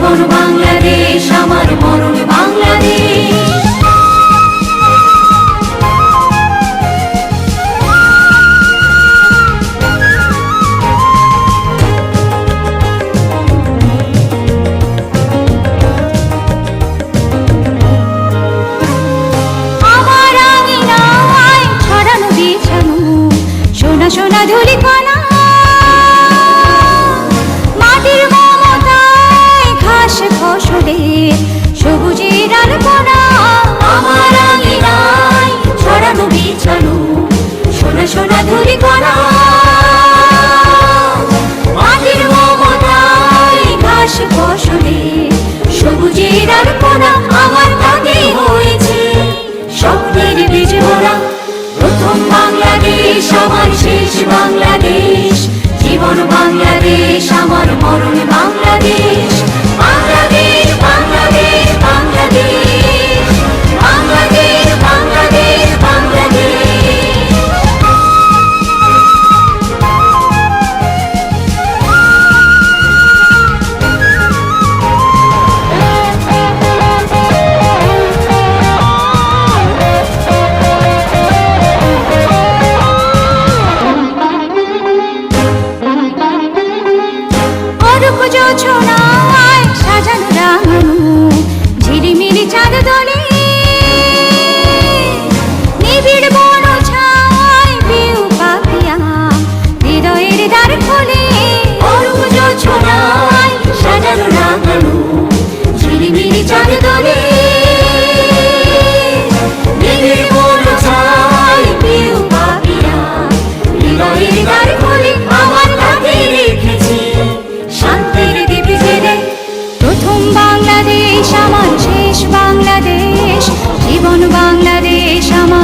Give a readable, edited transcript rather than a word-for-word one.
জীবন বাংলাদেশ আমার মরণ বাংলাদেশ। আমার আঙিনায় ছড়ানো বিছানো সোনা সোনা ধূলিকণা, মাটির মমতায় ঘাস ফসলে সবুজের আলপনা। আমার আঙিনায় ছড়ানো বিছানো সোনা সোনা ধূলিকণা, মাটির মমতায় ঘাস ফসলে সবুজের আলপনা। আমার কাঁধে হয়েছে স্বপ্নের বীজ ভরা, প্রথম বাংলাদেশ আমার শেষ বাংলাদেশ। জীবন বাংলাদেশ আমার মরণ বাংলাদেশ। বাংলাদেশ বাংলাদেশ বাংলাদেশ, বাংলাদেশ বাংলাদেশ বাংলাদেশ। অরূপ জোছনায় সাজানো রাঙানো ঝিলিমিলি চাঁদ দোলে, নিবিড় বন ছায় পিউ পাপিয়া হৃদয়ের দ্বার খোলে। অরূপ জোছনায় সাজানো রাঙানো ঝিলিমিলি চাঁদ দোলে, নিবিড় বন ছায় পিউ পাপিয়া হৃদয়ের দ্বার খোলে। আমার কাঁধে রেখেছি শান্তির দীপ জেলে, প্রথম বাংলাদেশ আমার শেষ বাংলাদেশ। জীবন বাংলাদেশ আমার